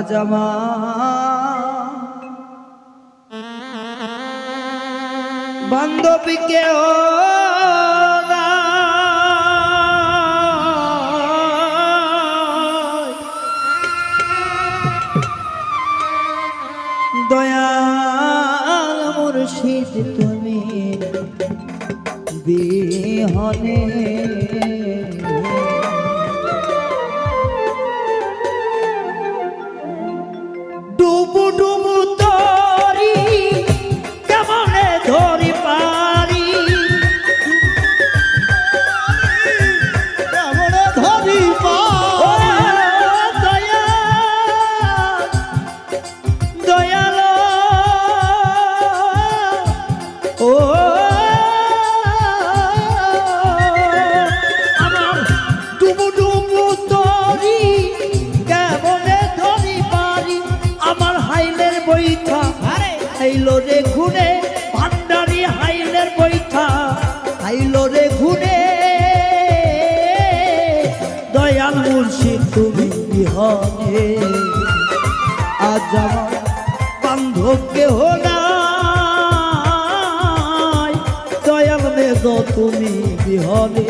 জামা বান্ধবীকে ও দয়াল মুর্শিদ তুমি বিহনে ডুবু ডুবু তরি কেমনে ধরি পারি কেমনে ধরি দয়াল ও আমার ডুবু ডুবু তরি কেমনে ধরি পারি আমার হাইলের বইথা হাইলো রে ঘুরে ভান্ডারি হাইলের বইথা হাইলো রে ঘুরে দয়াল মুর্শিদ তুমি বিহনে আজ আমার বান্ধব কেহ নাই দয়াল মেঘ তুমি বিহনে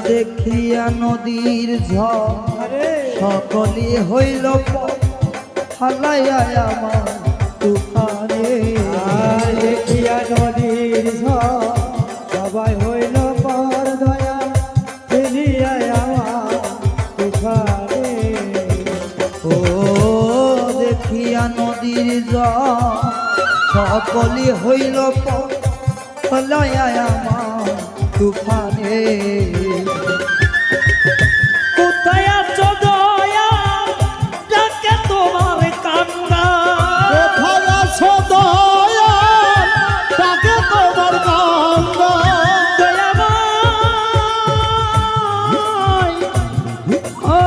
দেখিয়া নদীর ঝড় সকলে হইল হালাইয়া আমার তুফানে দেখিয়া নদীর ঝড় সবাই হইল পর দয়া ফেলিয়া আমার তুফানে ও দেখিয়া নদীর ঝড় সকলে হইল হালাইয়া আমার তুফানে কোথায় আছো দয়া ডাকে তোমার কান্না কোথায় আছো দয়া তাকে তোমার কান্না দয়াময় ও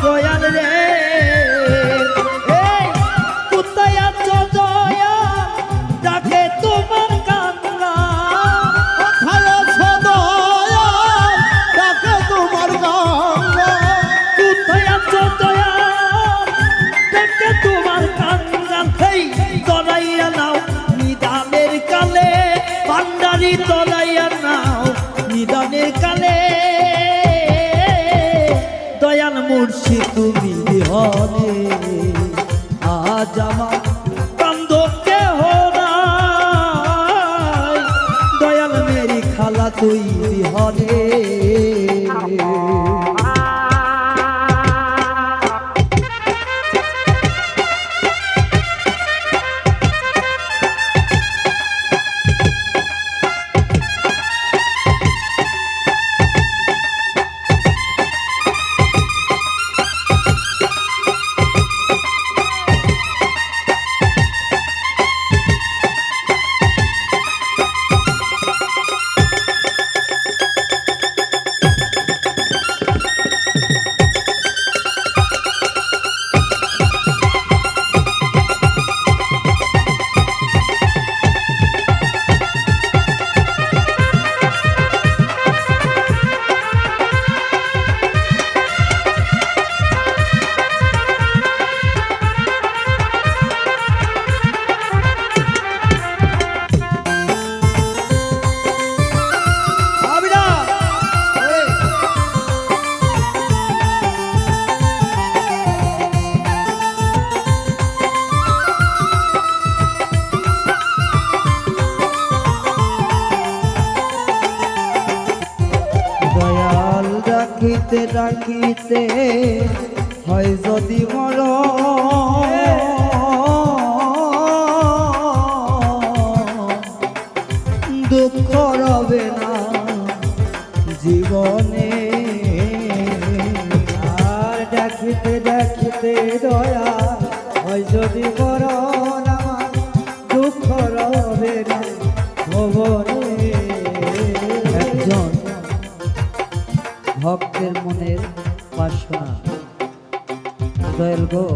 দয়াল রে ডাকিতে ডাকিতে হয় যদি মর দুঃখ রবে না জীবনে আর ডাকিতে ডাকিতে দয়া হয় যদি মরণ আমার দুঃখ রবে না ভবনে। একজন ভক্তের মনের বাসনা, দয়াল গো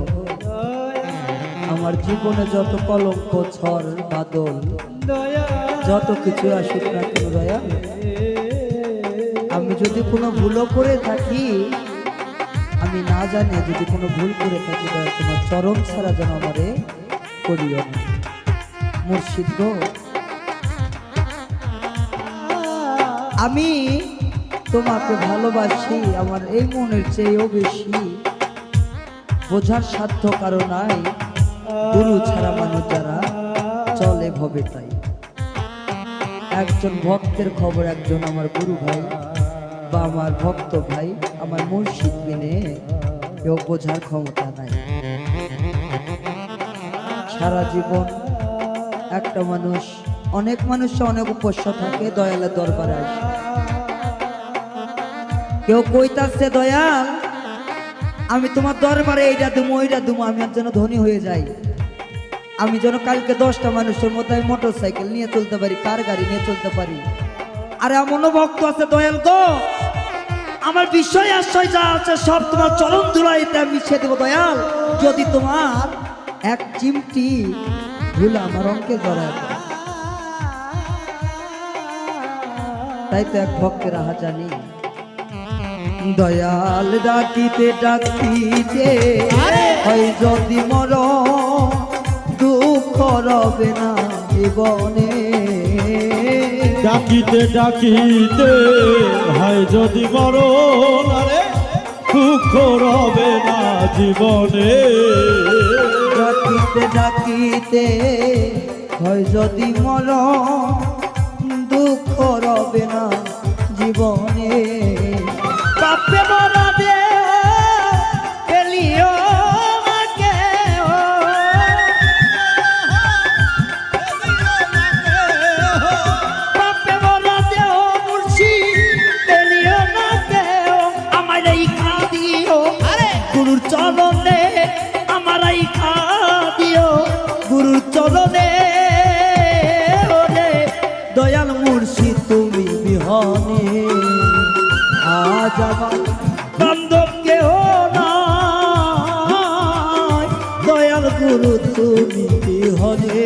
আমার জীবনে যত কলঙ্ক ঝড় বাদল যত কিছু আসুক না কেন দয়া, আমি যদি কোনো ভুলও করে থাকি, আমি না জানি যদি কোনো ভুল করে থাকি দয়া তোমার চরণ ছাড়া যেন আমারে করিও না। মুর্শিদ গো আমি তোমাকে ভালোবাসি, আমার এই মনের চেয়েও বেশি বোঝার সাধ্য কারো নাই, গুরু ছাড়া মানুষ যারা চলে ভবে তাই। একজন ভক্তের খবর একজন আমার গুরু ভাই বা আমার ভক্ত ভাই আমার মুর্শিদ বিনে কেউ বোঝার ক্ষমতা নাই। সারা জীবন একটা মানুষ, অনেক মানুষ অনেক উপস্য থাকে, দয়ালের দরবারে আসে, কেউ কইতাছে দয়াল আমি তোমার দরবারে এইটা দুমো ওইটা দুমো, আমি আর যেন ধনী হয়ে যাই, আমি যেন কালকে 10টা মানুষের মতো আমি মোটর সাইকেল নিয়ে চলতে পারি, কার গাড়ি নিয়ে চলতে পারি। আর এমনও ভক্ত আছে দয়াল গো আমার বিষয় আশ্রয় যা আছে সব তোমার চরণ ধুলাইতে আমি মিশিয়ে দেবো দয়াল, যদি তোমার এক চিমটি ধুলা আমার অঙ্কে জড়ায়। তাই তো এক ভক্তের আহা জানি, দয়াল ডাকিতে ডাকিতে হয় যদি মর দুঃখ রবে না জীবনে। ডাকিতে ডাকিতে হয় যদি মরণ আরে দুঃখ রবে না জীবনে। ডাকিতে ডাকিতে হয় যদি মর দুঃখ রবে না জীবনে। পাপে মরা দে পেলিও আমাকে, পাপে মরা দেহ মুর্শিদ পেলিও না দেহ, আমার এই খা দিও গুরুর চরণে, আমার এই খা দিও গুরুর চরণে। দয়াল মুর্শিদ তুমি বিহনে আজ আমার বান্ধব কেহ নাই, দয়াল গুরু তুমি বিহনে।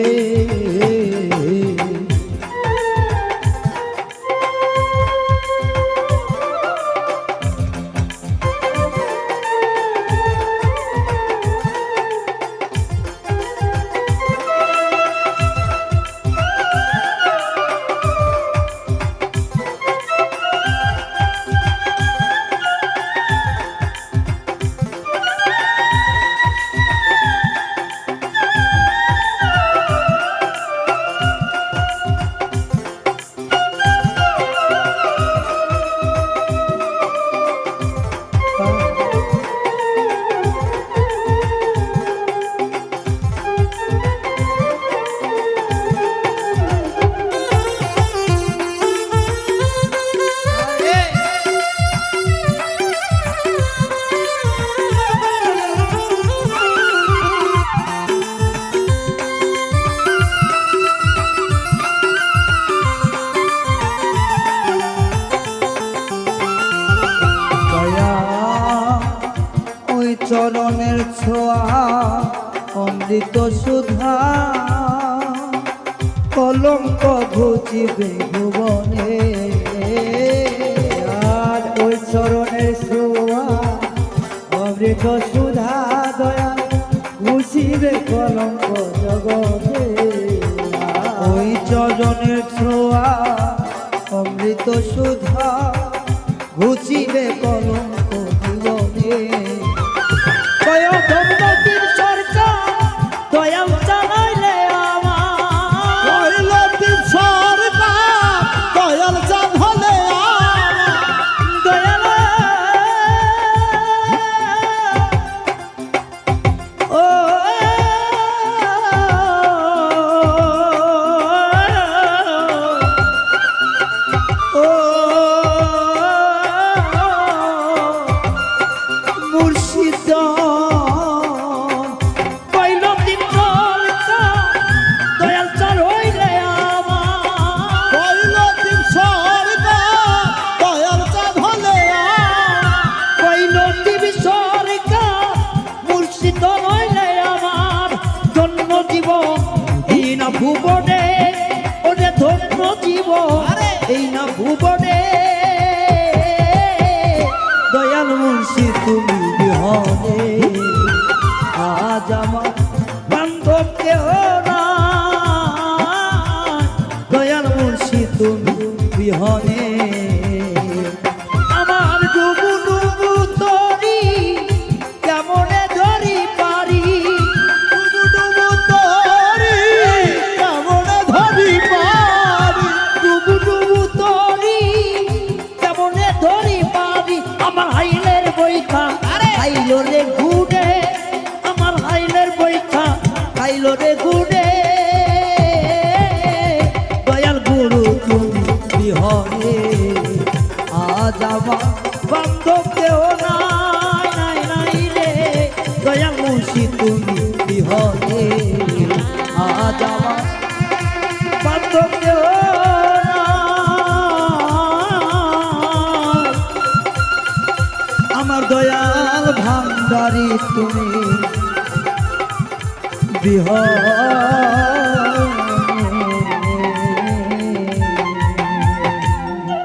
চরণের ছোঁয়া অমৃত সুধা, কলঙ্ক ঘুচিবে ভুবনে। আর ওই চরণের ছোঁয়া অমৃত সুধা দয়া মুছিবে কলঙ্ক জগতে। ওই চরণের ছোঁয়া অমৃত সুধা ঘুচিবে কলঙ্ক জীবনে। দয়াল সরকার দয়াল চালাইলে আমার, সরকার দয়াল চাঁদ হলে দয়াল ভুবনে ওরে ধন্য জীবন এই না ভুবনে দয়াল মুন্সি তুমি বিহনে আজ আমার বান্ধব কেহ না দয়াল মুন্সি তুমি বিহনে আমার ডুবু ডুবু তরি কেমনে ধরি পারি ডুবু ডুবু তরি কেমনে ধরি পারি ডুবু ডুবু তরি কেমনে ধরি পারি আমার হাইলের বইখা খাইলো রে ঘুরে আমার হাইলের বইখা খাইলো রে ঘুরে দয়াল গুরু তুমি বিহনে আজ আমার বান্ধব কেহ নাই নাই নাই রে দয়াল মুন্সি তুমি বিহনে আজ আমার বান্ধব কেহ নাই। আমার দয়াল ভান্ডারি তুমি বিহনে